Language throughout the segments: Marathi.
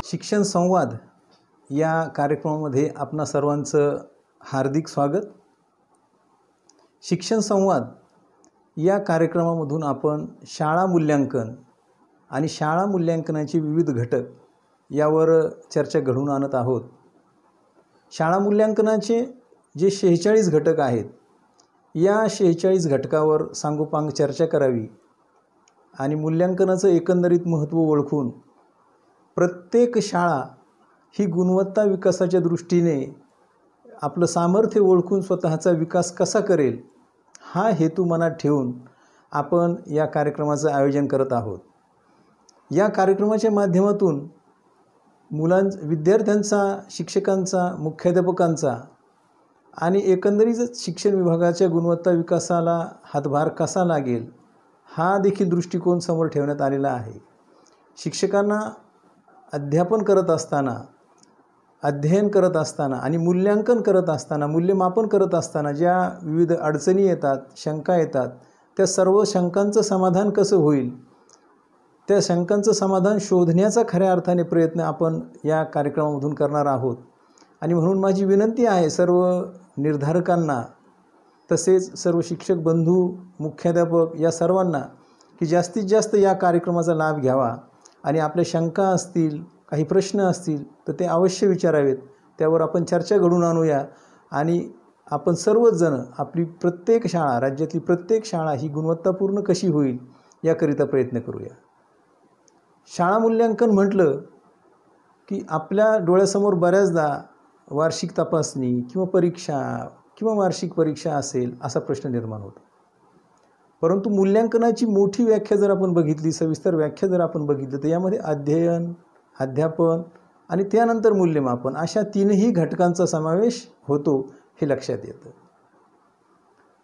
शिक्षण संवाद या कार्यक्रमामध्ये आपणा सर्वांचं हार्दिक स्वागत। शिक्षण संवाद या कार्यक्रमामधून आपण शाळा मूल्यांकन आणि शाळा मूल्यांकनाचे विविध घटक यावर चर्चा घडवून आणत आहोत। शाळा मूल्यांकनाचे जे 46 घटक आहेत, या 46 घटकावर सांगोपांग चर्चा करावी आणि मूल्यांकनाचं एकंदरीत महत्त्व ओळखून प्रत्येक शाळा ही गुणवत्ता विकासाच्या दृष्टीने आपलं सामर्थ्य ओळखून स्वतःचा विकास कसा करेल हा हेतू मनात ठेवून आपण या कार्यक्रमाचं आयोजन करत आहोत। या कार्यक्रमाच्या माध्यमातून विद्यार्थ्यांचा, शिक्षकांचा, मुख्याध्यापकांचा आणि एकंदरीतच शिक्षण विभागाच्या गुणवत्ता विकासाला हातभार कसा लागेल हा देखील दृष्टिकोन समोर ठेवण्यात आलेला आहे। शिक्षकांना अध्यापन करत असताना, अध्ययन करत असताना आणि मूल्यांकन करत असताना, मूल्यमापन करत असताना ज्या विविध अडचणी येतात, शंका येतात, त्या सर्व शंकांचं समाधान कसं होईल, त्या शंकांचं समाधान शोधण्याचा खऱ्या अर्थाने प्रयत्न आपण या कार्यक्रमामधून करणार आहोत। आणि म्हणून माझी विनंती आहे सर्व निर्धारकांना, तसेच सर्व शिक्षक बंधू, मुख्याध्यापक या सर्वांना की जास्तीत जास्त या कार्यक्रमाचा लाभ घ्यावा आणि आपल्या शंका असतील, काही प्रश्न असतील तर ते अवश्य विचारावेत। त्यावर आपण चर्चा घडवून आणूया आणि आपण सर्वच जण आपली प्रत्येक शाळा, राज्यातली प्रत्येक शाळा ही गुणवत्तापूर्ण कशी होईल याकरिता प्रयत्न करूया। शाळा मूल्यांकन म्हटलं की आपल्या डोळ्यासमोर बऱ्याचदा वार्षिक तपासणी किंवा परीक्षा किंवा वार्षिक परीक्षा असेल असा प्रश्न निर्माण होतो। परंतु मूल्यांकनाची मोठी व्याख्या जर आपण बघितली, सविस्तर व्याख्या जर आपण बघितली, तर यामध्ये अध्ययन, अध्यापन आणि त्यानंतर मूल्यमापन अशा तीनही घटकांचा समावेश होतो हे लक्षात येतं।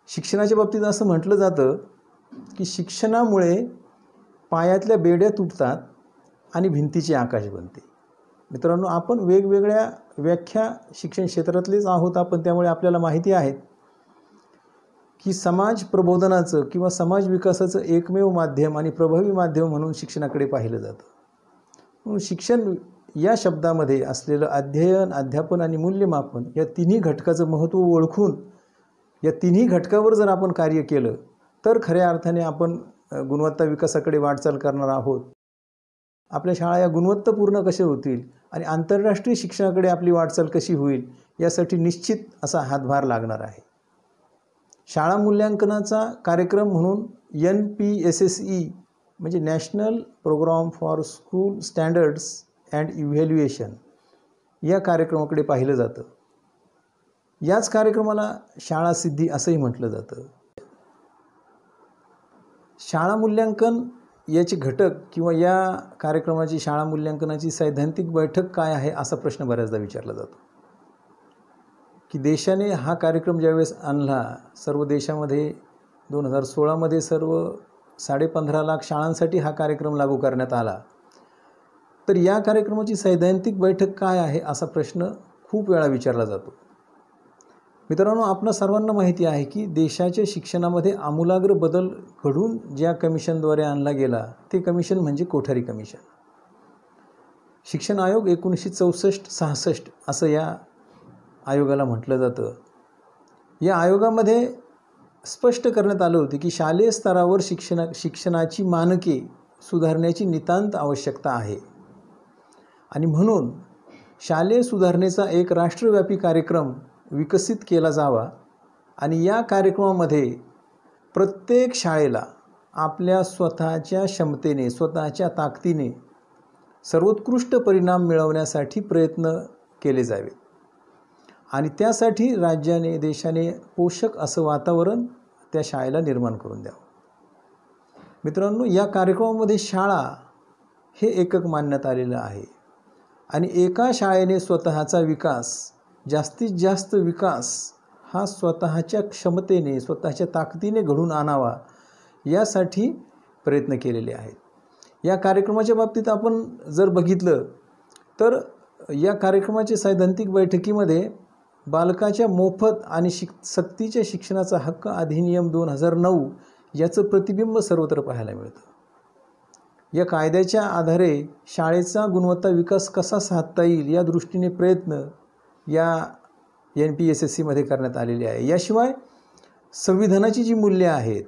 शिक्षणाच्या बाबतीत असं म्हटलं जातं की शिक्षणामुळे पायातल्या बेड्या तुटतात आणि भिंतीचे आकाश बनते। मित्रांनो, आपण वेगवेगळ्या व्याख्या शिक्षण क्षेत्रातलेच आहोत आपण, त्यामुळे आपल्याला माहिती आहे की समाज प्रबोधनाचं किंवा समाज विकासाचं एकमेव माध्यम आणि प्रभावी माध्यम म्हणून शिक्षणाकडे पाहिलं जातं। म्हणून शिक्षण या शब्दामध्ये असलेलं अध्ययन, अध्यापन आणि मूल्यमापन या तिन्ही घटकाचं महत्त्व ओळखून या तिन्ही घटकावर जर आपण कार्य केलं तर खऱ्या अर्थाने आपण गुणवत्ता विकासाकडे वाटचाल करणार आहोत। आपल्या शाळा या गुणवत्तापूर्ण कशा होतील आणि आंतरराष्ट्रीय शिक्षणाकडे आपली वाटचाल कशी होईल यासाठी निश्चित असा हातभार लागणार आहे। शाळा मूल्यांकनाचा कार्यक्रम म्हणून NPSSE म्हणजे national programme for school standards and evaluation या कार्यक्रमाकडे पाहिलं जातं। याच कार्यक्रमाला शाळा सिद्धी असंही म्हटलं जातं। शाळा मूल्यांकन याचे घटक किंवा या कार्यक्रमाची शाळा मूल्यांकनाची सैद्धांतिक बैठक काय आहे असा प्रश्न बऱ्याचदा विचारला जातो की देशाने हा कार्यक्रम ज्यावेळेस आणला, सर्व देशामध्ये 2016मध्ये सर्व 15.5 लाख शाळांसाठी हा कार्यक्रम लागू करण्यात आला, तर या कार्यक्रमाची सैद्धांतिक बैठक काय आहे असा प्रश्न खूप वेळा विचारला जातो। मित्रांनो, आपणा सर्वांना माहिती आहे की देशाच्या शिक्षणामध्ये आमूलाग्र बदल घडून ज्या कमिशनद्वारे आणला गेला ते कमिशन म्हणजे कोठारी कमिशन। शिक्षण आयोग 1964-66 असं या आयोगाला म्हटलं जातं। या आयोगामध्ये स्पष्ट करण्यात आलं होते की शालेय स्तरावर शिक्षणाची मानके सुधारण्याची नितांत आवश्यकता आहे आणि म्हणून शालेय सुधारणेचा एक राष्ट्रव्यापी कार्यक्रम विकसित केला जावा आणि या कार्यक्रमामध्ये प्रत्येक शाळेला आपल्या स्वतःच्या क्षमतेने, स्वतःच्या ताकदीने सर्वोत्कृष्ट परिणाम मिळवण्यासाठी प्रयत्न केले जावेत आणि त्यासाठी राज्याने, देशाने पोषक असं वातावरण त्या शाळेला निर्माण करून द्यावं। मित्रांनो, या कार्यक्रमामध्ये शाळा हे एकक मानण्यात आलेलं आहे आणि एका शाळेने स्वतःचा विकास, जास्तीत जास्त विकास हा स्वतःच्या क्षमतेने, स्वतःच्या ताकदीने घडून आणावा यासाठी प्रयत्न केलेले आहेत। या कार्यक्रमाच्या बाबतीत आपण जर बघितलं तर या कार्यक्रमाच्या सैद्धांतिक बैठकीमध्ये बालकाच्या मोफत आणि सक्तीच्या शिक्षणाचा हक्क अधिनियम 2009 याचं प्रतिबिंब सर्वत्र पाहायला मिळतं। या कायद्याच्या आधारे शाळेचा गुणवत्ता विकास कसा साधता येईल या दृष्टीने प्रयत्न या NPSSCमध्ये करण्यात आलेले आहे. याशिवाय संविधानाची जी मूल्ये आहेत,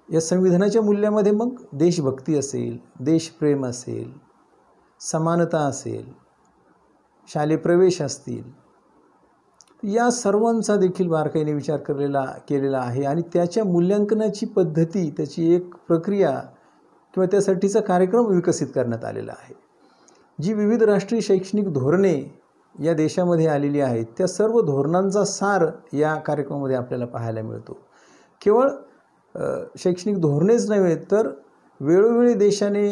या संविधानाच्या मूल्यामध्ये मग देशभक्ती असेल, देशप्रेम असेल, समानता असेल, शालेय प्रवेश असतील, या सर्वांचा देखील बारकाईने विचार केलेला आहे. आणि त्याच्या मूल्यांकनाची पद्धती, त्याची एक प्रक्रिया किंवा त्यासाठीचा कार्यक्रम विकसित करण्यात आलेला आहे. जी विविध राष्ट्रीय शैक्षणिक धोरणे या देशामध्ये आलेली आहेत, त्या सर्व धोरणांचा सार या कार्यक्रमामध्ये आपल्याला पाहायला मिळतो. केवळ शैक्षणिक धोरणेच नव्हे तर वेळोवेळी देशाने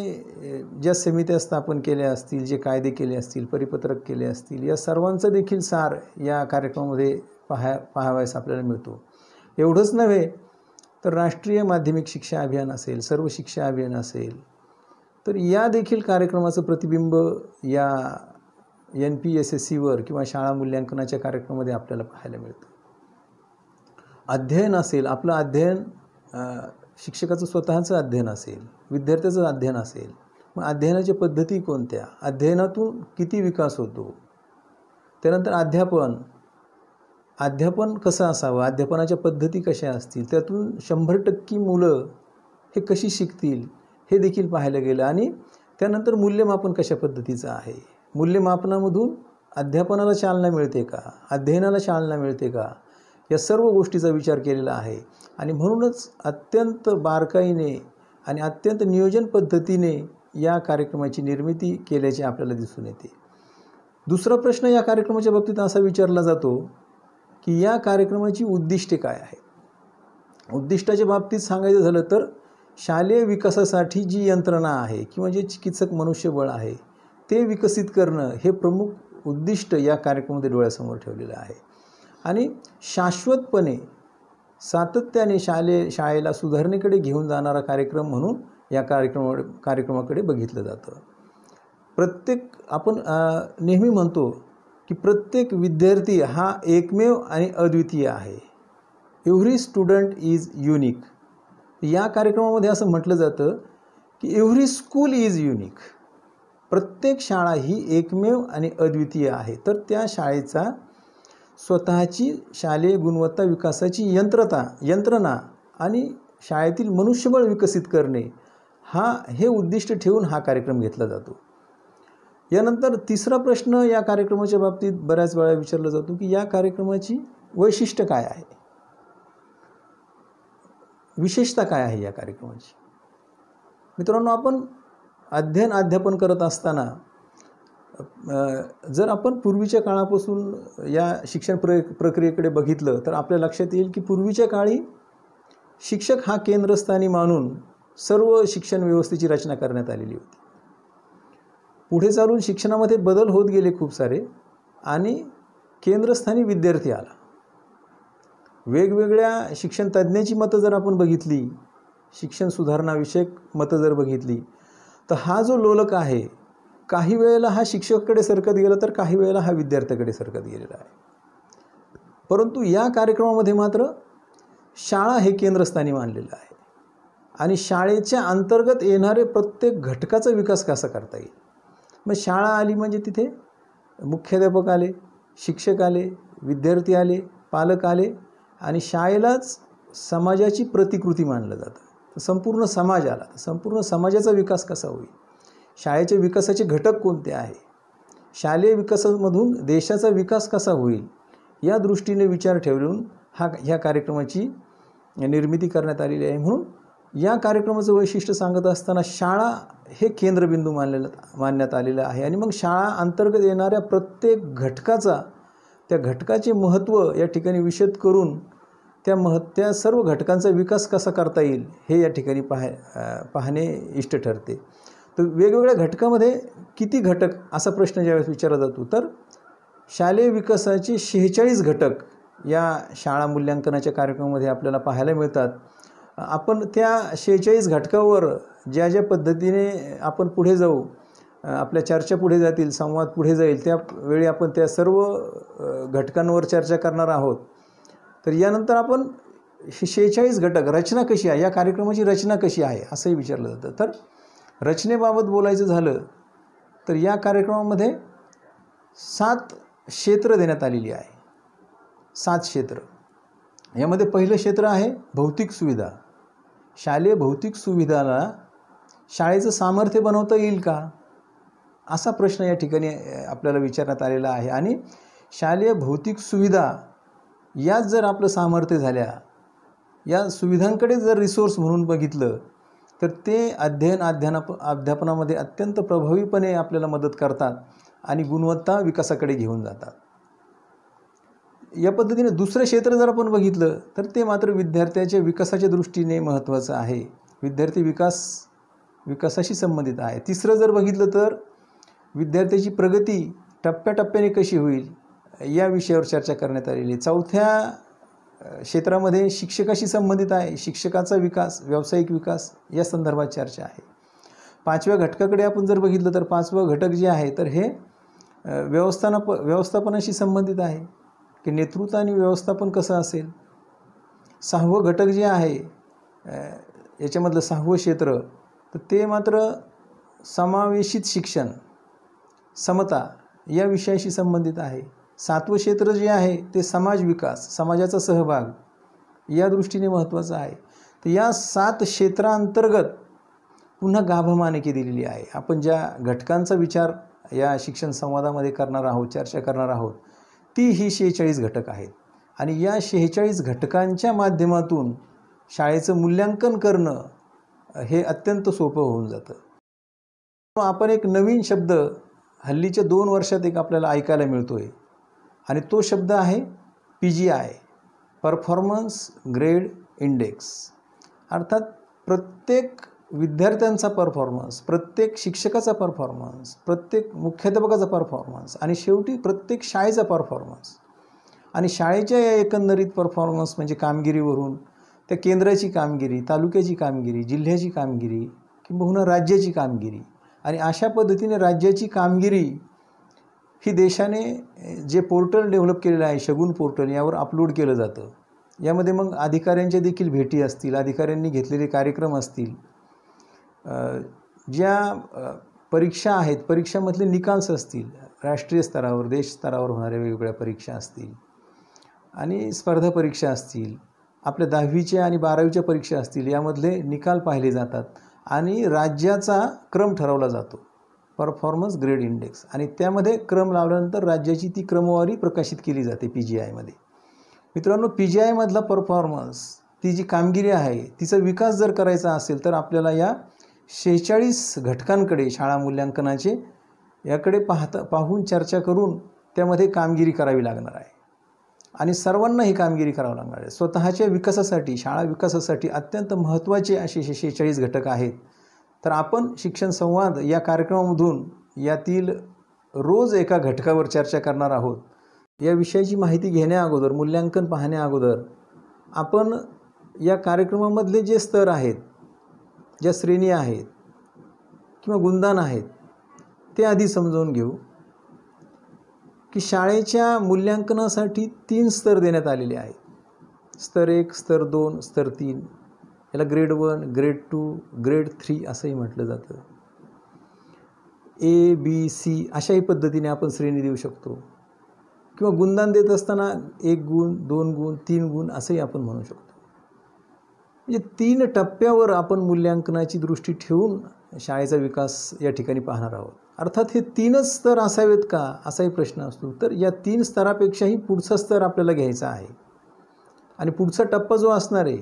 ज्या समित्या स्थापन केल्या असतील, जे कायदे केले असतील, परिपत्रक केले असतील, या सर्वांचा देखील सार या कार्यक्रमामध्ये पाहावयास आपल्याला मिळतो. एवढंच नव्हे तर राष्ट्रीय माध्यमिक शिक्षा अभियान असेल, सर्व शिक्षा अभियान असेल, तर या देखील कार्यक्रमाचं प्रतिबिंब या NPSSCवर किंवा शाळा मूल्यांकनाच्या कार्यक्रमामध्ये आपल्याला पाहायला मिळतं. अध्ययन असेल, आपलं अध्ययन शिक्षकाचं स्वतःचं अध्ययन असेल, विद्यार्थ्याचं अध्ययन असेल, मग अध्ययनाच्या पद्धती कोणत्या, अध्ययनातून किती विकास होतो, त्यानंतर अध्यापन कसं असावं, अध्यापनाच्या पद्धती कशा असतील, त्यातून 100% मुलं हे कशी शिकतील हे देखील पाहायला गेलं. आणि त्यानंतर मूल्यमापन कशा पद्धतीचं आहे, मूल्यमापनामधून अध्यापनाला चालना मिळते का, अध्ययनाला चालना मिळते का, या सर्व गोष्टीचा विचार केलेला आहे. आणि म्हणूनच अत्यंत बारकाईने आणि अत्यंत नियोजन पद्धतीने या कार्यक्रमाची निर्मिती केल्याचे आपल्याला दिसून येते. दुसरा प्रश्न या कार्यक्रमाच्या बाबतीत असा विचारला जातो की या कार्यक्रमाची उद्दिष्टे काय आहेत. उद्दिष्टाच्या बाबतीत सांगायचं झालं तर शालेय विकासासाठी जी यंत्रणा आहे किंवा जे चिकित्सक मनुष्यबळ आहे ते विकसित करणं हे प्रमुख उद्दिष्ट या कार्यक्रमामध्ये डोळ्यासमोर ठेवलेलं आहे. आणि शाश्वतपणे सातत्याने शाळेला सुधारणेकडे घेऊन जाणारा कार्यक्रम म्हणून या कार्यक्रमाकडे बघितलं जातं. आपण नेहमी म्हणतो की प्रत्येक विद्यार्थी हा एकमेव आणि अद्वितीय आहे. Every student is unique. या कार्यक्रमामध्ये असं म्हटलं जातं की एव्हरी स्कूल इज युनिक. प्रत्येक शाळा ही एकमेव आणि अद्वितीय आहे. तर त्या शाळेचा स्वतःची शालेय गुणवत्ता विकासाची यंत्रणा आणि शाळेतील मनुष्यबळ विकसित करणे हे उद्दिष्ट ठेवून हा कार्यक्रम घेतला जातो. यानंतर तिसरा प्रश्न या कार्यक्रमाच्या बाबतीत बऱ्याच वेळा विचारला जातो की या कार्यक्रमाची वैशिष्ट्य काय आहे, विशेषता काय आहे या कार्यक्रमाची. मित्रांनो, आपण अध्यापन करत असताना जर आपण पूर्वीच्या काळापासून या शिक्षण प्रक्रियेकडे बघितलं तर आपल्या लक्षात येईल की पूर्वीच्या काळी शिक्षक हा केंद्रस्थानी मानून सर्व शिक्षण व्यवस्थेची रचना करण्यात आलेली होती. पुढे चालून शिक्षणामध्ये बदल होत गेले खूप सारे आणि केंद्रस्थानी विद्यार्थी आला. वेगवेगळ्या शिक्षण तज्ज्ञाची मतं जर आपण बघितली, शिक्षण सुधारणाविषयक मतं जर बघितली, तर हा जो लोलक आहे काही वेळेला हा शिक्षकाकडे सरकत गेला तर काही वेळेला हा विद्यार्थ्याकडे सरकत गेलेला आहे. परंतु या कार्यक्रमामध्ये मात्र शाळा हे केंद्रस्थानी मानलेलं आहे आणि शाळेच्या अंतर्गत येणारे प्रत्येक घटकाचा विकास कसा करता येईल. मग शाळा आली म्हणजे तिथे मुख्याध्यापक आले, शिक्षक आले, विद्यार्थी आले, पालक आले आणि शाळेलाच समाजाची प्रतिकृती मानलं जातं. संपूर्ण समाज आला. संपूर्ण समाजाचा विकास कसा होईल, शाळेच्या विकासाचे घटक कोणते आहे, शालेय विकासामधून देशाचा विकास कसा होईल, या दृष्टीने विचार ठेवून ह्या कार्यक्रमाची निर्मिती करण्यात आलेली आहे. म्हणून या कार्यक्रमाचं वैशिष्ट्य सांगत असताना शाळा हे केंद्रबिंदू मानण्यात आलेलं आहे. आणि मग शाळा अंतर्गत येणाऱ्या प्रत्येक त्या घटकाचे महत्त्व या ठिकाणी विशद करून त्या सर्व घटकांचा विकास कसा करता येईल हे या ठिकाणी पाहणे इष्ट ठरते. तर वेगवेगळ्या घटकामध्ये किती घटक असा प्रश्न ज्यावेळेस विचारला जातो तर शालेय विकासाचे 46 घटक या शाळा मूल्यांकनाच्या कार्यक्रमामध्ये आपल्याला पाहायला मिळतात. आपण त्या 46 घटकावर ज्या पद्धतीने आपण पुढे जाऊ, आपल्या चर्चा पुढे जातील, संवाद पुढे जाईल, त्यावेळी आपण त्या सर्व घटकांवर चर्चा करणार आहोत. तर यानंतर आपण 46 घटक रचना कशी आहे, या कार्यक्रमाची रचना कशी आहे असंही विचारलं जातं. तर रचनेबाबत बोलायचं झालं तर या कार्यक्रमामध्ये 7 क्षेत्र देण्यात आलेली आहे. 7 क्षेत्र. यामध्ये पहिलं क्षेत्र आहे भौतिक सुविधा. शालेय भौतिक सुविधाला शाळेचं सामर्थ्य बनवता येईल का, असा प्रश्न या ठिकाणी आपल्याला विचारण्यात आलेला आहे. आणि शालेय भौतिक सुविधा याच जर आपलं सामर्थ्य झाल्या, या सुविधांकडे जर रिसोर्स म्हणून बघितलं तर ते अध्यापनामध्ये अत्यंत प्रभावीपणे आपल्याला मदत करतात आणि गुणवत्ता विकासाकडे घेऊन जातात. या पद्धतीने दुसरं क्षेत्र जर आपण बघितलं तर ते मात्र विद्यार्थ्याच्या विकासाच्या दृष्टीने महत्त्वाचं आहे. विद्यार्थी विकासाशी संबंधित आहे. तिसरं जर बघितलं तर विद्यार्थ्याची प्रगती टप्प्याटप्प्याने कशी होईल या विषयावर चर्चा करण्यात आलेली. चौथ्या क्षेत्रामध्ये शिक्षकाशी संबंधित आहे. शिक्षकाचा विकास, व्यावसायिक विकास या संदर्भात चर्चा आहे. 5व्या घटकाकडे आपण जर बघितलं तर 5वा घटक जे आहे तर हे व्यवस्थापनाशी संबंधित आहे की नेतृत्व आणि व्यवस्थापन कसं असेल. 6वं घटक जे आहे याच्यामधलं 6वं क्षेत्र तर ते मात्र समावेशित शिक्षण, समता या विषयाशी संबंधित आहे. 7वं क्षेत्र जे आहे ते समाज विकास, समाजाचा सहभाग या दृष्टीने महत्त्वाचं आहे. तर या 7 क्षेत्रांतर्गत पुन्हा गाभा-मानके दिलेली आहे. आपण ज्या घटकांचा विचार या शिक्षण संवादामध्ये करणार आहोत, चर्चा करणार आहोत, ती ही 46 घटक आहेत. आणि या 46 घटकांच्या माध्यमातून शाळेचं मूल्यांकन करणं हे अत्यंत सोपं होऊन जातं. आपण एक नवीन शब्द हल्लीच्या 2 वर्षात एक आपल्याला ऐकायला मिळतोय आणि तो शब्द आहे PGI, परफॉर्मन्स ग्रेड इंडेक्स. अर्थात प्रत्येक विद्यार्थ्यांचा परफॉर्मन्स, प्रत्येक शिक्षकाचा परफॉर्मन्स, प्रत्येक मुख्याध्यापकाचा परफॉर्मन्स आणि शेवटी प्रत्येक शाळेचा परफॉर्मन्स. आणि शाळेच्या या एकंदरीत परफॉर्मन्स म्हणजे कामगिरीवरून त्या केंद्राची कामगिरी, तालुक्याची कामगिरी, जिल्ह्याची कामगिरी किंबहुना राज्याची कामगिरी आणि अशा पद्धतीने राज्याची कामगिरी ही देशाने जे पोर्टल डेव्हलप केलेलं आहे, शगुन पोर्टल, यावर अपलोड केलं जातं. यामध्ये मग अधिकाऱ्यांच्या देखील भेटी असतील, अधिकाऱ्यांनी घेतलेले कार्यक्रम असतील, ज्या परीक्षा आहेत, परीक्षामधले निकाल्स असतील, राष्ट्रीय स्तरावर, देश स्तरावर होणाऱ्या वेगवेगळ्या परीक्षा असतील आणि स्पर्धा परीक्षा असतील, आपल्या 10वीच्या आणि 12वीच्या परीक्षा असतील, यामधले निकाल पाहिले जातात आणि राज्याचा क्रम ठरवला जातो, परफॉर्मन्स ग्रेड इंडेक्स. आणि त्यामध्ये क्रम लावल्यानंतर राज्याची ती क्रमवारी प्रकाशित केली जाते PGIमध्ये. मित्रांनो, PGIमधला परफॉर्मन्स, ती जी कामगिरी आहे, तिचा विकास जर करायचा असेल तर आपल्याला या 46 घटकांकडे, शाळा मूल्यांकनाचे याकडे पाहून चर्चा करून त्यामध्ये कामगिरी करावी लागणार आहे. आणि सर्वांना ही कामगिरी करावी लागणार आहे. स्वतःच्या विकासासाठी, शाळा विकासासाठी अत्यंत महत्त्वाचे असे 46 घटक आहेत. तर आपण शिक्षण संवाद या कार्यक्रमामधून यातील रोज एका घटकावर चर्चा करणार आहोत. या विषयाची माहिती घेण्या अगोदर, मूल्यांकन पाहण्या अगोदर आपण या कार्यक्रमामधले जे स्तर आहेत, ज्या श्रेणी आहेत किंवा गुणदान आहेत, ते आधी समजावून घेऊ की शाळेच्या मूल्यांकनासाठी 3 स्तर देण्यात आलेले आहेत. स्तर 1, स्तर 2, स्तर 3. याला ग्रेड 1, ग्रेड 2, ग्रेड 3 असंही म्हटलं जातं. A, B, C अशाही पद्धतीने आपण श्रेणी देऊ शकतो किंवा गुणदान देत असताना 1 गुण, 2 गुण, 3 गुण असंही आपण म्हणू शकतो. म्हणजे 3 टप्प्यावर आपण मूल्यांकनाची दृष्टी ठेवून शाळेचा विकास या ठिकाणी पाहणार आहोत. अर्थात हे 3च स्तर असावेत का, असाही प्रश्न असतो. तर या 3 स्तरापेक्षाही पुढचा स्तर आपल्याला घ्यायचा आहे आणि पुढचा टप्पा जो असणार आहे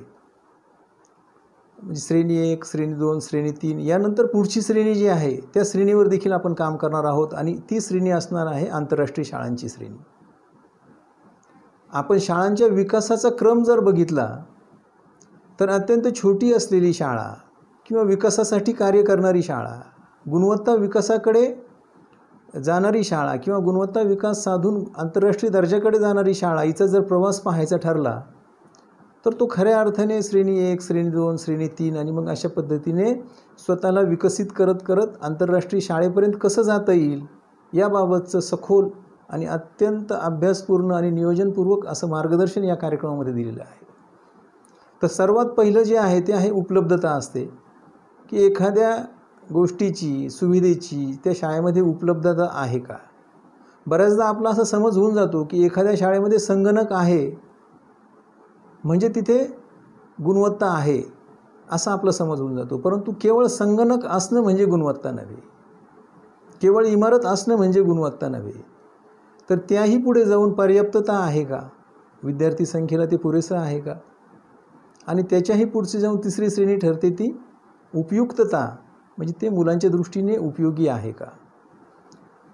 म्हणजे श्रेणी 1, श्रेणी 2, श्रेणी 3, यानंतर पुढची श्रेणी जी आहे त्या श्रेणीवर देखील आपण काम करणार आहोत आणि ती श्रेणी असणार आहे आंतरराष्ट्रीय शाळांची श्रेणी. आपण शाळांच्या विकासाचा क्रम जर बघितला तर अत्यंत छोटी असलेली शाळा किंवा विकासासाठी कार्य करणारी शाळा, गुणवत्ता विकासाकडे जाणारी शाळा किंवा गुणवत्ता विकास साधून आंतरराष्ट्रीय दर्जाकडे जाणारी शाळा, हिचा जर प्रवास पाहायचा ठरला तर तो खऱ्या अर्थाने श्रेणी 1, श्रेणी 2, श्रेणी 3 आणि मग अशा पद्धतीने स्वतःला विकसित करत करत आंतरराष्ट्रीय शाळेपर्यंत कसं जाता येईल याबाबतचं सखोल आणि अत्यंत अभ्यासपूर्ण आणि नियोजनपूर्वक असं मार्गदर्शन या कार्यक्रमामध्ये दिलेलं आहे. तर सर्वात पहिलं जे आहे ते आहे उपलब्धता असते की एखाद्या गोष्टीची, सुविधेची त्या शाळेमध्ये उपलब्धता आहे का? बऱ्याचदा आपला असा समज होऊन जातो की एखाद्या शाळेमध्ये संगणक आहे म्हणजे तिथे गुणवत्ता आहे, असा आपला समज होऊन जातो. परंतु केवळ संगणक असणं म्हणजे गुणवत्ता नव्हे, केवळ इमारत असणं म्हणजे गुणवत्ता नव्हे, तर त्याही पुढे जाऊन पर्याप्तता आहे का? विद्यार्थी संख्येला ते पुरेसं आहे का? आणि त्याच्याही पुढची जाऊन तिसरी श्रेणी ठरते ती उपयुक्तता, म्हणजे ते मुलांच्या दृष्टीने उपयोगी आहे का?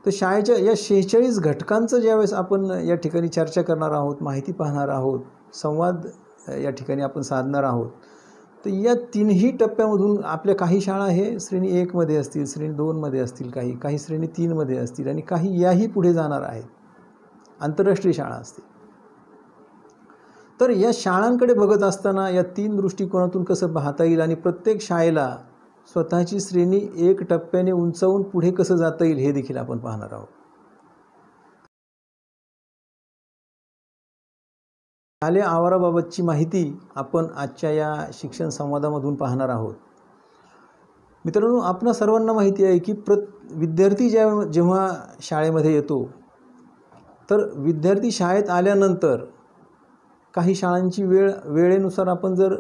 तर शाळेच्या या 46 घटकांचं ज्यावेळेस आपण या ठिकाणी चर्चा करणार आहोत, माहिती पाहणार आहोत, संवाद या ठिकाणी आपण साधणार आहोत, तर या तिन्ही टप्प्यामधून आपल्या काही शाळा हे श्रेणी 1 मध्ये असतील, श्रेणी 2 मध्ये असतील, काही श्रेणी 3 मध्ये असतील आणि काही याही पुढे जाणार आहेत, आंतरराष्ट्रीय शाळा असतील. तर या शाळांकडे बघत असताना या 3 दृष्टिकोनातून कसं पाहता येईल आणि प्रत्येक शाळेला स्वतःची श्रेणी 1 टप्प्याने उंचावून पुढे कसं जाता येईल हे देखील आपण पाहणार आहोत. शालेय आवाराबाबतची माहिती आपण आजच्या या शिक्षण संवादामधून पाहणार आहोत. मित्रांनो, आपणा सर्वांना माहिती आहे की विद्यार्थी जेव्हा शाळेमध्ये येतो, तर विद्यार्थी शाळेत आल्यानंतर काही शाळांची वेळेनुसार आपण जर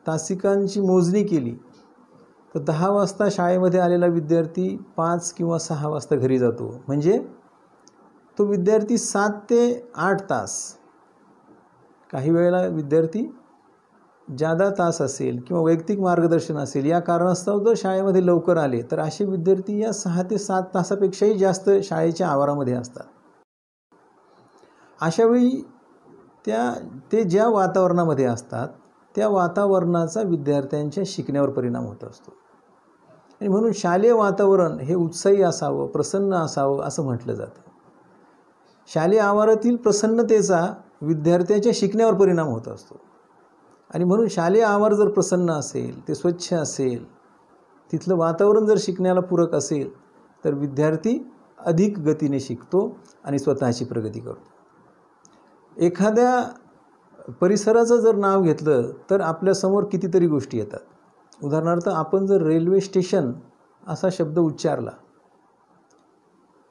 तासिकांची मोजणी केली तर 10 वाजता शाळेमध्ये आलेला विद्यार्थी 5 किंवा 6 वाजता घरी जातो. म्हणजे तो विद्यार्थी 7 ते 8 तास, काही वेळेला विद्यार्थी जादा तास असेल किंवा वैयक्तिक मार्गदर्शन असेल, या कारणास्तव जर शाळेमध्ये लवकर आले तर असे विद्यार्थी या 6 ते 7 तासापेक्षाही जास्त शाळेच्या आवारामध्ये असतात. अशावेळी ते ज्या वातावरणामध्ये असतात त्या वातावरणाचा विद्यार्थ्यांच्या शिकण्यावर परिणाम होत असतो. आणि म्हणून शालेय वातावरण हे उत्साही असावं, प्रसन्न असावं असं म्हटलं जातं. शालेय आवारातील प्रसन्नतेचा विद्यार्थ्याच्या शिकण्यावर परिणाम होत असतो. आणि म्हणून शालेय आवार जर प्रसन्न असेल, ते स्वच्छ असेल, तिथलं वातावरण जर शिकण्याला पूरक असेल तर विद्यार्थी अधिक गतीने शिकतो आणि स्वतःची प्रगती करतो. एखाद्या परिसराचं जर नाव घेतलं तर आपल्यासमोर कितीतरी गोष्टी येतात. उदाहरणार्थ, आपण जर रेल्वे स्टेशन असा शब्द उच्चारला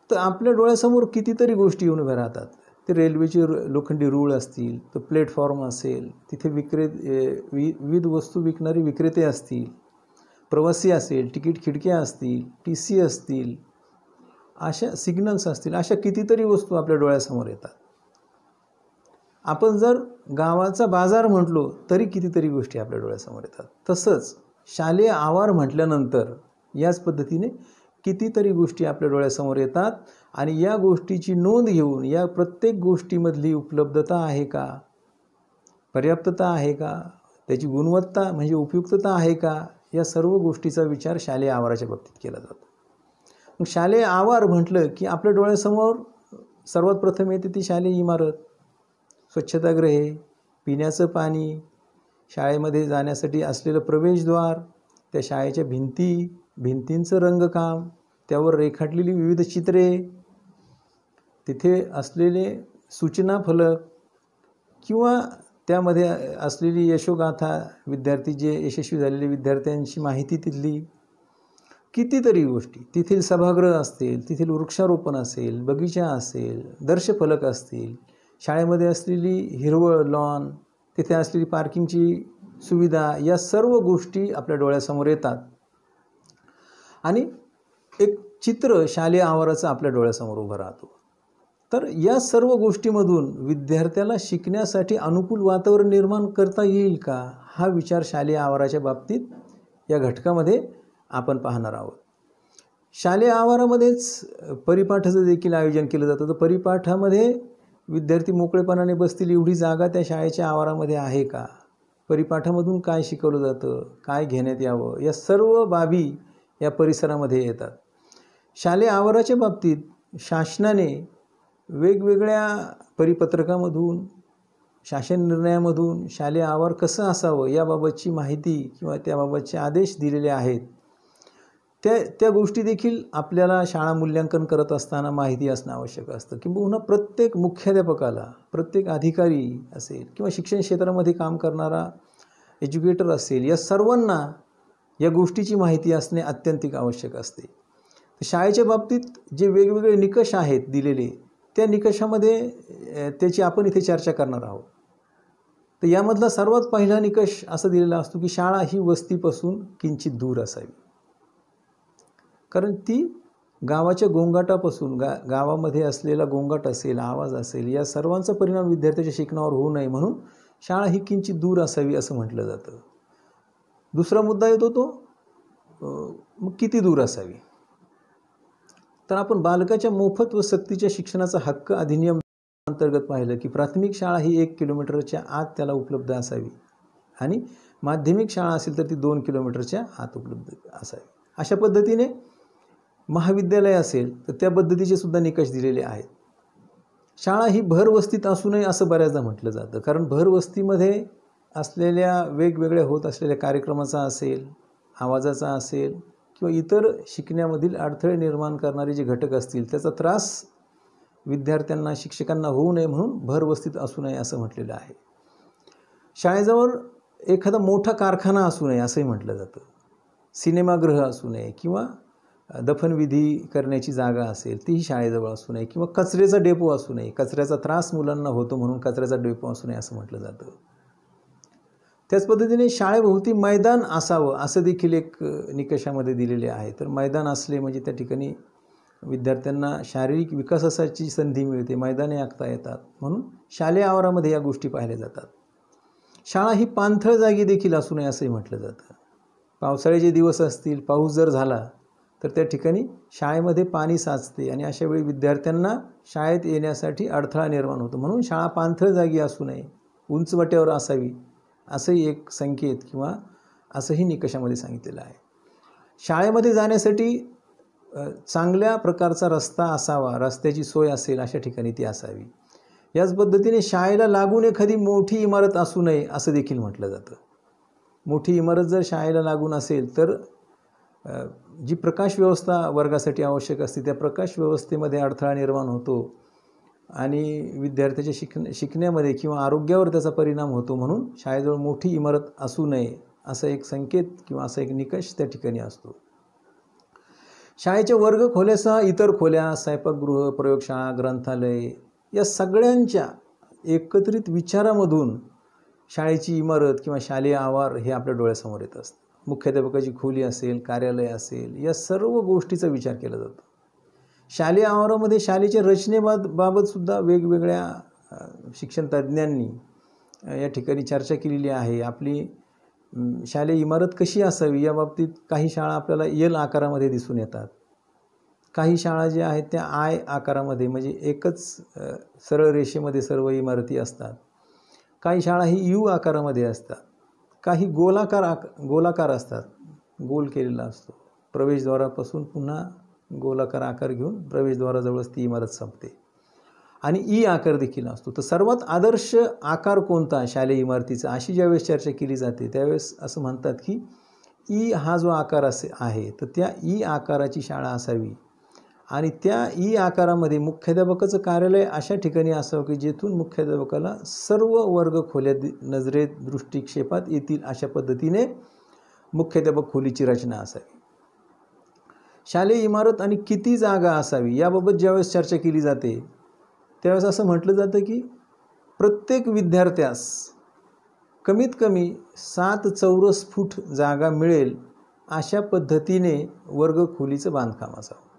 तर आपल्या डोळ्यासमोर कितीतरी गोष्टी येऊन उभ्या राहतात. ते रेल्वेचे लोखंडी रूळ असतील, तर प्लॅटफॉर्म असेल, तिथे विविध वस्तू विकणारे विक्रेते असतील, प्रवासी असेल, तिकीट खिडक्या असतील, TC असतील, अशा सिग्नल्स असतील, अशा कितीतरी वस्तू आपल्या डोळ्यासमोर येतात. आपण जर गावाचा बाजार म्हटलो तरी कितीतरी गोष्टी आपल्या डोळ्यासमोर येतात. तसंच शालेय आवार म्हटल्यानंतर याच पद्धतीने कितीतरी गोष्टी आपल्या डोळ्यासमोर येतात आणि या गोष्टीची नोंद घेऊन या प्रत्येक गोष्टीमधली उपलब्धता आहे का, पर्याप्तता आहे का, त्याची गुणवत्ता म्हणजे उपयुक्तता आहे का, या सर्व गोष्टीचा विचार शालेय आवाराच्या बाबतीत केला जातो. मग शालेय आवार म्हटलं की आपल्या डोळ्यासमोर सर्वात प्रथम येते ती शालेय इमारत, स्वच्छतागृहे, पिण्याचं पाणी, शाळेमध्ये जाण्यासाठी असलेलं प्रवेशद्वार, त्या शाळेच्या भिंतींचं रंगकाम, त्यावर रेखाटलेली विविध चित्रे, तिथे असलेले सूचना फलक किंवा त्यामध्ये असलेली यशोगाथा, विद्यार्थी जे यशस्वी झालेले विद्यार्थ्यांची माहिती, तिथली कितीतरी गोष्टी, तेथील सभागृह असतील, तेथील वृक्षारोपण असेल, बगीचा असेल, दर्शफलक असतील, शाळेमध्ये असलेली हिरवळ, लॉन, तिथे असलेली पार्किंगची सुविधा, या सर्व गोष्टी आपल्या डोळ्यासमोर येतात आणि एक चित्र शालेय आवाराचं आपल्या डोळ्यासमोर उभं राहतो. तर या सर्व गोष्टीमधून विद्यार्थ्याला शिकण्यासाठी अनुकूल वातावरण निर्माण करता येईल का, हा विचार शालेय आवाराच्या बाबतीत या घटकामध्ये आपण पाहणार आहोत. शालेय आवारामध्येच परिपाठाचं देखील आयोजन केलं जातं. तर परिपाठामध्ये विद्यार्थी मोकळेपणाने बसतील एवढी जागा त्या शाळेच्या आवारामध्ये आहे का, परिपाठामधून काय शिकवलं जातं, काय घेण्यात यावं, या सर्व बाबी या परिसरामध्ये येतात. शालेय आवाराच्या बाबतीत शासनाने वेगवेगळ्या परिपत्रकामधून, शासन निर्णयामधून शालेय आवार कसं असावं याबाबतची माहिती किंवा त्याबाबतचे आदेश दिलेले आहेत. त्या गोष्टी देखील आपल्याला शाळा मूल्यांकन करत असताना माहिती असणं आवश्यक असतं. किंबहुना प्रत्येक मुख्याध्यापकाला, प्रत्येक अधिकारी असेल किंवा शिक्षण क्षेत्रामध्ये काम करणारा एज्युकेटर असेल, या सर्वांना या गोष्टीची माहिती असणे अत्यंतिक आवश्यक असते. शाळेच्या बाबतीत जे वेगवेगळे निकष आहेत दिलेले, त्या निकषामध्ये त्याची आपण इथे चर्चा करणार आहोत. तर यामधला सर्वात पहिला निकष असा दिलेला असतो की शाळा ही वस्तीपासून किंचित दूर असावी. कारण ती गावाच्या गोंगाटापासून, गावामध्ये असलेला गोंगाट असेल, आवाज असेल, या सर्वांचा परिणाम विद्यार्थ्याच्या शिक्षणावर होऊ नये म्हणून शाळा ही किंचित दूर असावी असं म्हटलं जातं. दुसरा मुद्दा येतो तो मग किती दूर असावी. तर आपण बालकाच्या मोफत व सक्तीच्या शिक्षणाचा हक्क अधिनियम अंतर्गत पाहिलं की प्राथमिक शाळा ही 1 किलोमीटरच्या आत त्याला उपलब्ध असावी आणि माध्यमिक शाळा असेल तर ती 2 किलोमीटरच्या आत उपलब्ध असावी. अशा पद्धतीने महाविद्यालय असेल तर त्या पद्धतीचे सुद्धा निकष दिलेले आहेत. शाळा ही भरवस्तीत असू नये असं बऱ्याचदा म्हटलं जातं. कारण भरवस्तीमध्ये असलेल्या वेगवेगळ्या होत असलेल्या कार्यक्रमाचा असेल, आवाजाचा असेल किंवा इतर शिकण्यामधील अडथळे निर्माण करणारे जे घटक असतील त्याचा त्रास विद्यार्थ्यांना, शिक्षकांना होऊ नये म्हणून भरवस्तीत असू नये असं म्हटलेलं आहे. शाळेजवळ एखादा मोठा कारखाना असू नये असंही म्हटलं जातं. सिनेमागृह असू नये किंवा दफनविधी करण्याची जागा असेल तीही शाळेजवळ असू नये किंवा कचऱ्याचा डेपो असू नये. कचऱ्याचा त्रास मुलांना होतो म्हणून कचऱ्याचा डेपो असू नये असं म्हटलं जातं. त्याच पद्धतीने शाळेभोवती मैदान असावं असं देखील एक निकषामध्ये दिलेले आहे. तर मैदान असले म्हणजे त्या ठिकाणी विद्यार्थ्यांना शारीरिक विकासाची संधी मिळते, मैदाने आखता येतात, म्हणून शालेय आवारामध्ये या गोष्टी पाहिल्या जातात. शाळा ही पाणथळ जागी देखील असू नये असंही म्हटलं जातं. पावसाळ्याचे दिवस असतील, पाऊस जर झाला तर त्या ठिकाणी शाळेमध्ये पाणी साचते आणि अशा वेळी विद्यार्थ्यांना शाळेत येण्यासाठी अडथळा निर्माण होतो. म्हणून शाळा पाणथळ जागी असू नये, उंचवट्यावर असावी असंही एक संकेत किंवा असंही निकषामध्ये सांगितलेलं आहे. शाळेमध्ये जाण्यासाठी चांगल्या प्रकारचा रस्ता असावा, रस्त्याची सोय असेल अशा ठिकाणी ती असावी. याच पद्धतीने शाळेला लागून एखादी मोठी इमारत असू नये असं देखील म्हटलं जातं. मोठी इमारत जर शाळेला लागून असेल तर जी प्रकाश व्यवस्था वर्गासाठी आवश्यक असते त्या प्रकाश व्यवस्थेमध्ये अडथळा निर्माण होतो आणि विद्यार्थ्याच्या शिकण्यामध्ये किंवा आरोग्यावर त्याचा परिणाम होतो. म्हणून शाळेजवळ मोठी इमारत असू नये असा एक संकेत किंवा असा एक निकष त्या ठिकाणी असतो. शाळेच्या वर्गखोल्यासह इतर खोल्या, स्वयंपाकगृह, प्रयोगशाळा, ग्रंथालय या सगळ्यांच्या एकत्रित विचारामधून शाळेची इमारत किंवा शालेय आवार हे आपल्या डोळ्यासमोर येत असतं. मुख्याध्यापकाची खोली असेल, कार्यालय असेल, या सर्व गोष्टीचा विचार केला जातो. शालेय आवारामध्ये शाळेच्या रचनेबाबत सुद्धा वेगवेगळ्या शिक्षण तज्ज्ञांनी या ठिकाणी चर्चा केलेली आहे. आपली शालेय इमारत कशी असावी याबाबतीत काही शाळा आपल्याला एल आकारामध्ये दिसून येतात. काही शाळा ज्या आहेत त्या आय आकारामध्ये म्हणजे एकच सरळ रेषेमध्ये सर्व इमारती असतात. काही शाळा ही यू आकारामध्ये असतात. काही गोलाकार असतात, गोल केलेला असतो. प्रवेशद्वारापासून पुन्हा गोलाकार आकार घेऊन प्रवेशद्वाराजवळच ती इमारत संपते. आणि ई आकार देखील असतो. तर सर्वात आदर्श आकार कोणता शालेय इमारतीचा अशी ज्यावेळेस चर्चा केली जाते त्यावेळेस असं म्हणतात की ई हा जो आकार आहे तर त्या ई आकाराची शाळा असावी आणि त्या ई आकारामध्ये मुख्याध्यापकाचं कार्यालय अशा ठिकाणी असावं की जेथून मुख्याध्यापकाला सर्व वर्ग खोल्या नजरेत दृष्टिक्षेपात येतील अशा पद्धतीने मुख्याध्यापक खोलीची रचना असावी. शालेय इमारत आणि किती जागा असावी याबाबत ज्यावेळेस चर्चा केली जाते त्यावेळेस असं म्हटलं जातं की प्रत्येक विद्यार्थ्यास कमीत कमी 7 चौरस फूट जागा मिळेल अशा पद्धतीने वर्गखोलीचं बांधकाम असावं.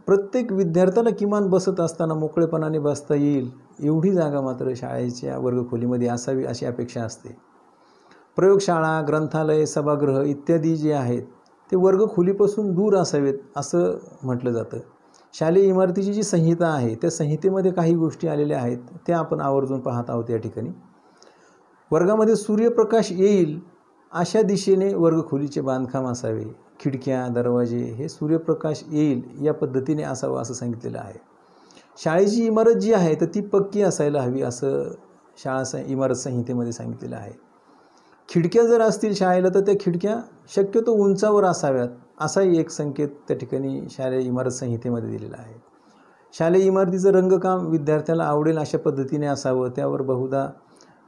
प्रत्येक विद्यार्थ्याला किमान बसत असताना मोकळेपणाने बसता येईल एवढी जागा मात्र शाळेच्या वर्गखोलीमध्ये असावी अशी अपेक्षा असते. प्रयोगशाळा, ग्रंथालय, सभागृह इत्यादी जे आहेत ते वर्गखोलीपासून दूर असावेत असं म्हटलं जातं. शालेय इमारतीची जी संहिता आहे त्या संहितेमध्ये काही गोष्टी आलेल्या आहेत त्या आपण आवर्जून पाहत आहोत. या ठिकाणी वर्गामध्ये सूर्यप्रकाश येईल अशा दिशेने वर्गखोलीचे बांधकाम असावे. खिडक्या, दरवाजे हे सूर्यप्रकाश येईल या पद्धतीने असावं असं सांगितलेलं आहे. शाळेची इमारत जी आहे तर ती पक्की असायला हवी असं शाळा इमारत संहितेमध्ये सांगितलेलं आहे. खिडक्या जर असतील शाळेला तर त्या खिडक्या शक्यतो उंचावर असाव्यात असाही एक संकेत त्या ठिकाणी शालेय इमारत संहितेमध्ये दिलेला आहे. शालेय इमारतीचं रंगकाम विद्यार्थ्याला आवडेल अशा पद्धतीने असावं, त्यावर बहुधा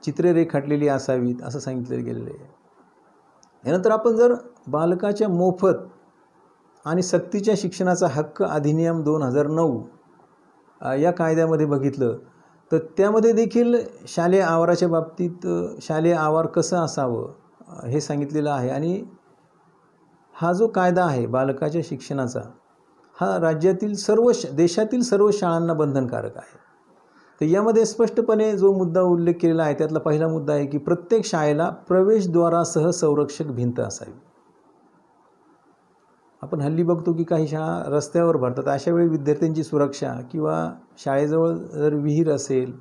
चित्रे रेखाटलेली असावीत असं सांगितलं गेलेलं आहे. यानंतर आपण जर बालकाच्या मोफत आणि सक्तीच्या शिक्षणाचा हक्क अधिनियम 2009 या कायद्यामध्ये बघितलं तर त्यामध्ये देखील शालेय आवाराच्या बाबतीत शालेय आवार कसं असावं हे सांगितलेलं आहे. आणि हा जो कायदा आहे बालकाच्या शिक्षणाचा हा राज्यातील देशातील सर्व शाळांना बंधनकारक आहे. तर यामध्ये स्पष्टपणे जो मुद्दा उल्लेख केलेला आहे त्यातला पहिला मुद्दा आहे की प्रत्येक शाळेला प्रवेशद्वारासह संरक्षक भिंत असावी. आपण हल्ली बघतो की काही शाळा रस्त्यावर भरतात. अशा वेळी विद्यार्थ्यांची सुरक्षा किंवा शाळेजवळ जर विहीर असेल,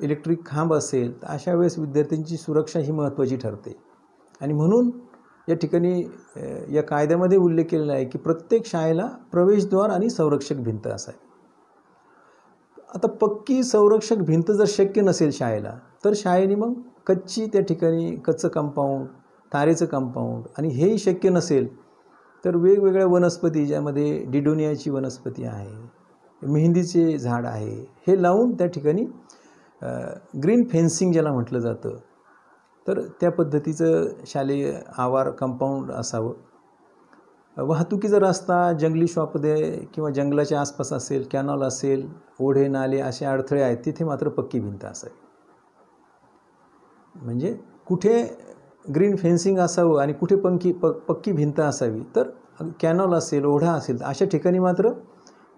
इलेक्ट्रिक खांब असेल तर अशा वेळेस विद्यार्थ्यांची सुरक्षा ही महत्त्वाची ठरते. आणि म्हणून या ठिकाणी या कायद्यामध्ये उल्लेख केलेला आहे की प्रत्येक शाळेला प्रवेशद्वार आणि संरक्षक भिंत असावी. आता पक्की संरक्षक भिंत जर शक्य नसेल शाळेला तर शाळेने मग त्या ठिकाणी कच्चं कंपाऊंड, तारेचं कंपाऊंड आणि हेही शक्य नसेल तर वेगवेगळ्या वनस्पती ज्यामध्ये डिडोनियाची वनस्पती आहे, मेहंदीचे झाड आहे, हे लावून त्या ठिकाणी ग्रीन फेन्सिंग ज्याला म्हटलं जातं तर त्या पद्धतीचं शालेय आवार कंपाऊंड असावं. वाहतुकीचा रस्ता जंगली शॉपमध्ये किंवा जंगलाच्या आसपास असेल, कॅनॉल असेल, ओढे नाले असे अडथळे आहेत तिथे मात्र पक्की भिंत असावी. म्हणजे कुठे ग्रीन फेन्सिंग असावं आणि कुठे पक्की भिंत असावी तर कॅनॉल असेल, ओढा असेल अशा ठिकाणी मात्र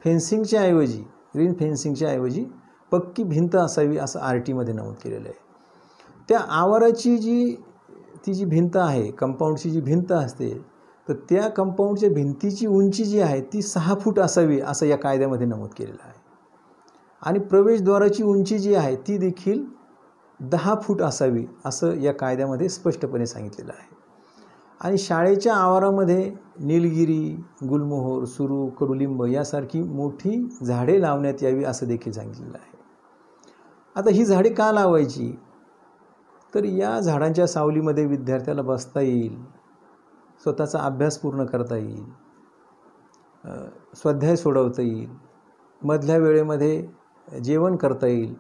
फेन्सिंगच्या ऐवजी ग्रीन फेन्सिंगच्या ऐवजी पक्की भिंत असावी असं RTमध्ये नमूद केलेलं आहे. त्या आवाराची जी भिंत आहे, कंपाऊंडची जी भिंत असते तर त्या कंपाऊंडच्या भिंतीची उंची जी आहे ती 6 फूट असावी असं या कायद्यामध्ये नमूद केलेलं आहे. आणि प्रवेशद्वाराची उंची जी आहे ती देखील 10 फूट असावी असं या कायद्यामध्ये स्पष्टपणे सांगितलेलं आहे. आणि शाळेच्या आवारामध्ये निलगिरी, गुलमोहर, सुरू, कडुलिंब यासारखी मोठी झाडे लावण्यात यावी असं देखील सांगितलेलं आहे. आता ही झाडे का लावायची तर या झाडांच्या सावलीमध्ये विद्यार्थ्याला बसता येईल, स्वतःचा अभ्यास पूर्ण करता येईल, स्वाध्याय सोडवता येईल, मधल्या वेळेमध्ये जेवण करता येईल,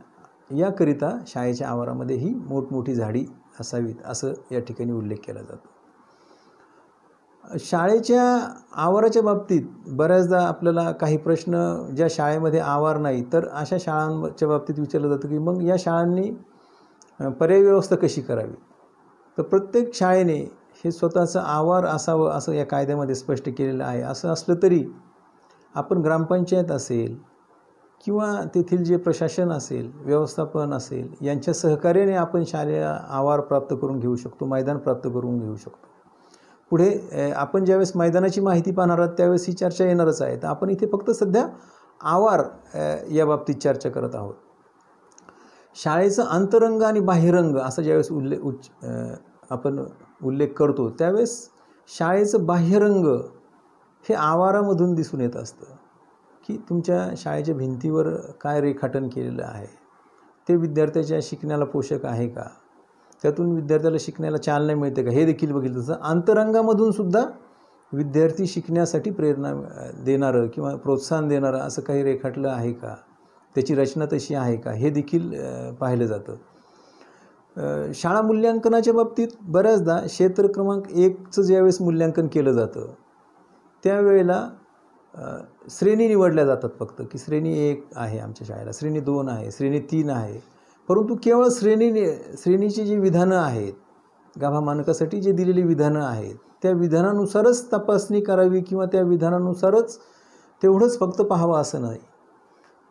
याकरिता शाळेच्या आवारामध्ये ही मोठमोठी झाडी असावीत असं या ठिकाणी उल्लेख केला जातो. शाळेच्या आवाराच्या बाबतीत बऱ्याचदा आपल्याला काही प्रश्न ज्या शाळेमध्ये आवार नाही तर अशा शाळांच्या बाबतीत विचारलं जातं की मग या शाळांनी पर्यायी व्यवस्था कशी करावी. तर प्रत्येक शाळेने हे स्वतःचं आवार असावं असं या कायद्यामध्ये स्पष्ट केलेलं आहे. असं असलं तरी आपण ग्रामपंचायत असेल किंवा तेथील जे प्रशासन असेल, व्यवस्थापन असेल यांच्या सहकार्याने आपण शालेय आवार प्राप्त करून घेऊ शकतो, मैदान प्राप्त करून घेऊ शकतो. पुढे आपण ज्यावेळेस मैदानाची माहिती पाहणार आहोत त्यावेळेस ही चर्चा येणारच आहे. तर आपण इथे फक्त सध्या आवार या बाबतीत चर्चा करत आहोत. शाळेचं अंतरंग आणि बाह्यरंग असा ज्यावेळेस आपण उल्लेख करतो त्यावेळेस शाळेचं बाह्यरंग हे आवारामधून दिसून येत असतं की तुमच्या शाळेच्या भिंतीवर काय रेखाटन केलेलं आहे, ते विद्यार्थ्याच्या शिकण्याला पोषक आहे का, त्यातून विद्यार्थ्याला शिकण्याला चालना मिळते का, हे देखील बघितलं जातं. अंतरंगामधून सुद्धा विद्यार्थी शिकण्यासाठी प्रेरणा देणारं किंवा प्रोत्साहन देणारं असं काही रेखाटलं आहे का, त्याची रचना तशी आहे का, हे देखील पाहिलं जातं. शाळा मूल्यांकनाच्या बाबतीत बऱ्याचदा क्षेत्र क्रमांक 1चं ज्यावेळेस मूल्यांकन केलं जातं त्यावेळेला श्रेणी निवडल्या जातात फक्त की श्रेणी 1 आहे आमच्या शाळेला, श्रेणी 2 आहे, श्रेणी 3 आहे. परंतु केवळ श्रेणीची जी विधानं आहेत, गाभा मानकासाठी जे दिलेली विधानं आहेत त्या विधानानुसारच तपासणी करावी किंवा त्या विधानानुसारच तेवढंच फक्त पाहावं असं नाही.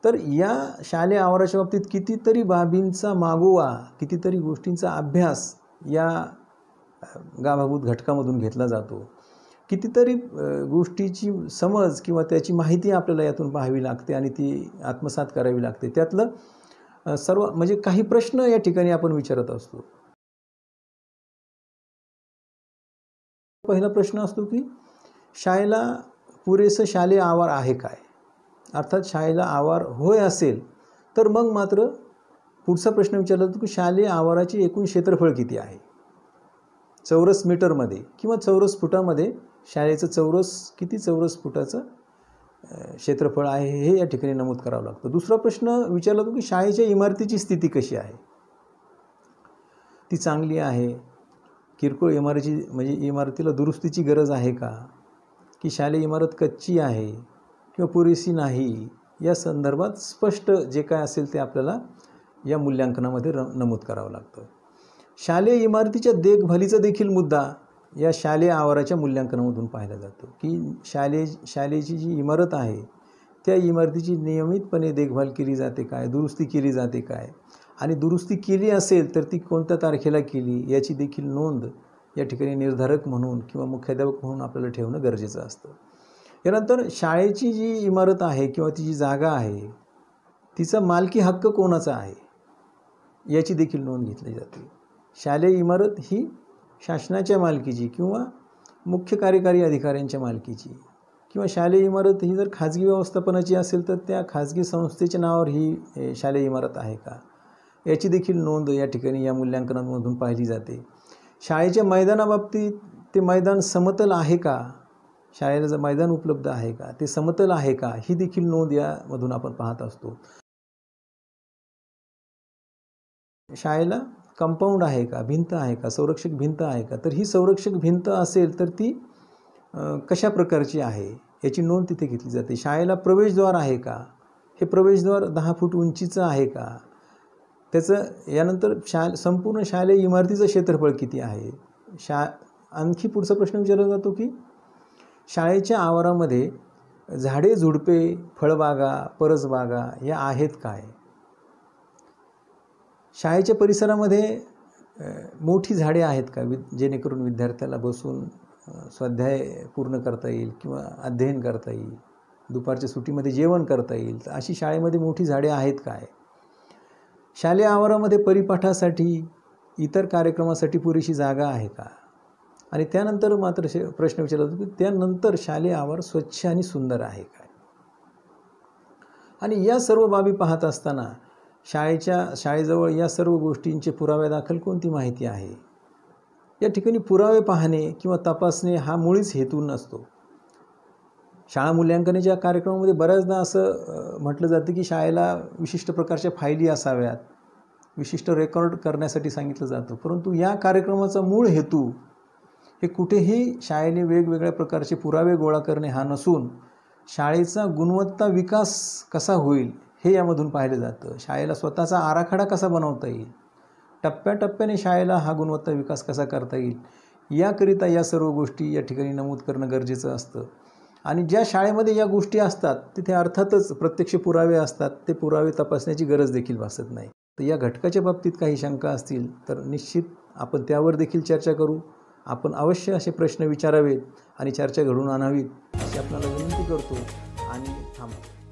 तर या शालेय आवाराच्या बाबतीत कितीतरी बाबींचा मागोवा, कितीतरी गोष्टींचा अभ्यास या गाभाभूत घटकामधून घेतला जातो. कितीतरी गोष्टीची समज किंवा त्याची माहिती आपल्याला यातून पाहावी लागते आणि ती आत्मसात करावी लागते. त्यातलं सर्व म्हणजे काही प्रश्न या ठिकाणी आपण विचारत असतो. पहिला प्रश्न असतो की शाळेला पुरेसं शालेय आवार आहे काय. अर्थात शाळेला आवार होय असेल तर मग मात्र पुढचा प्रश्न विचारला जातो की शालेय आवाराचे एकूण क्षेत्रफळ किती आहे. चौरस मीटरमध्ये किंवा चौरस फुटामध्ये शाळेचं किती चौरस फुटाचं क्षेत्रफळ आहे हे या ठिकाणी नमूद करावं लागतं. दुसरा प्रश्न विचारला जातो की शाळेच्या इमारतीची स्थिती कशी आहे, ती चांगली आहे किरकोळ इमारतीला दुरुस्तीची गरज आहे का, की शालेय इमारत कच्ची आहे किंवा पुरेशी नाही, या संदर्भात स्पष्ट जे काय असेल ते आपल्याला या मूल्यांकनामध्ये नमूद करावं लागतं. शालेय इमारतीच्या देखभालीचा देखील मुद्दा या शालेय आवाराच्या मूल्यांकनामधून पाहिला जातो, की शाळेची जी इमारत आहे त्या इमारतीची नियमितपणे देखभाल केली जाते काय, दुरुस्ती केली जाते काय, आणि दुरुस्ती केली असेल तर ती कोणत्या तारखेला केली याची देखील नोंद या ठिकाणी निर्धारक म्हणून किंवा मुख्याध्यापक म्हणून आपल्याला ठेवणं गरजेचं असतं. यानंतर शाळेची जी इमारत आहे किंवा ती जी जागा आहे तिचा मालकी हक्क कोणाचा आहे याची देखील नोंद घेतली जाते. शालेय इमारत ही शासनाच्या मालकीची किंवा मुख्य कार्यकारी अधिकाऱ्यांच्या मालकीची, किंवा शालेय इमारत ही जर खाजगी व्यवस्थापनाची असेल तर त्या खाजगी संस्थेच्या नावावर ही शालेय इमारत आहे का याची देखील नोंद या ठिकाणी या मूल्यांकनामधून पाहिली जाते. शाळेच्या मैदानाबाबतीत ते मैदान समतल आहे का, शाळेला जर मैदान उपलब्ध आहे का, ते समतल आहे का, ही देखील नोंद यामधून आपण पाहत असतो. शाळेला कंपाऊंड आहे का, भिंत आहे का, संरक्षक भिंत आहे का, तर ही संरक्षक भिंत असेल तर ती कशा प्रकारची आहे याची नोंद तिथे घेतली जाते. शाळेला प्रवेशद्वार आहे का, हे प्रवेशद्वार 10 फूट उंचीचं आहे का, त्याचं यानंतर संपूर्ण शालेय इमारतीचं क्षेत्रफळ किती आहे. आणखी पुढचा प्रश्न विचारला जातो की शाळेच्या आवारामध्ये झाडे झुडपे, फळबागा, परसबागा या आहेत काय. शाळेच्या परिसरामध्ये मोठी झाडे आहेत का, जेणेकरून विद्यार्थ्याला बसून स्वाध्याय पूर्ण करता येईल किंवा अध्ययन करता येईल, दुपारच्या सुट्टीमध्ये जेवण करता येईल, तर अशी शाळेमध्ये मोठी झाडे आहेत काय. शालेय आवारामध्ये परिपाठासाठी, इतर कार्यक्रमासाठी पुरेशी जागा आहे का. आणि त्यानंतर मात्र प्रश्न विचारला जातो की त्यानंतर शालेय आवार स्वच्छ आणि सुंदर आहे काय. आणि या सर्व बाबी पाहत असताना शाळेजवळ या सर्व गोष्टींचे पुराव्यादाखल कोणती माहिती आहे. या ठिकाणी पुरावे पाहणे किंवा तपासणे हा मुळीच हेतू नसतो. शाळा मूल्यांकनाच्या कार्यक्रमामध्ये बऱ्याचदा असं म्हटलं जातं की शाळेला विशिष्ट प्रकारच्या फायली असाव्यात, विशिष्ट रेकॉर्ड करण्यासाठी सांगितलं जातं, परंतु या कार्यक्रमाचा मूळ हेतू हे कुठेही शाळेने वेगवेगळ्या प्रकारचे पुरावे गोळा करणे हा नसून शाळेचा गुणवत्ता विकास कसा होईल हे यामधून पाहिलं जातं. शाळेला स्वतःचा आराखडा कसा बनवता येईल, टप्प्याटप्प्याने शाळेला हा गुणवत्ता विकास कसा करता येईल, याकरिता या सर्व गोष्टी या ठिकाणी नमूद करणं गरजेचं असतं. आणि ज्या शाळेमध्ये या गोष्टी असतात तिथे अर्थातच प्रत्यक्ष पुरावे असतात, ते पुरावे तपासण्याची गरज देखील भासत नाही. तर या घटकाच्या बाबतीत काही शंका असतील तर निश्चित आपण त्यावर देखील चर्चा करू. आपण अवश्य असे प्रश्न विचारावेत आणि चर्चा घडवून आणावीत अशी आपल्याला विनंती करतो आणि थांबतो.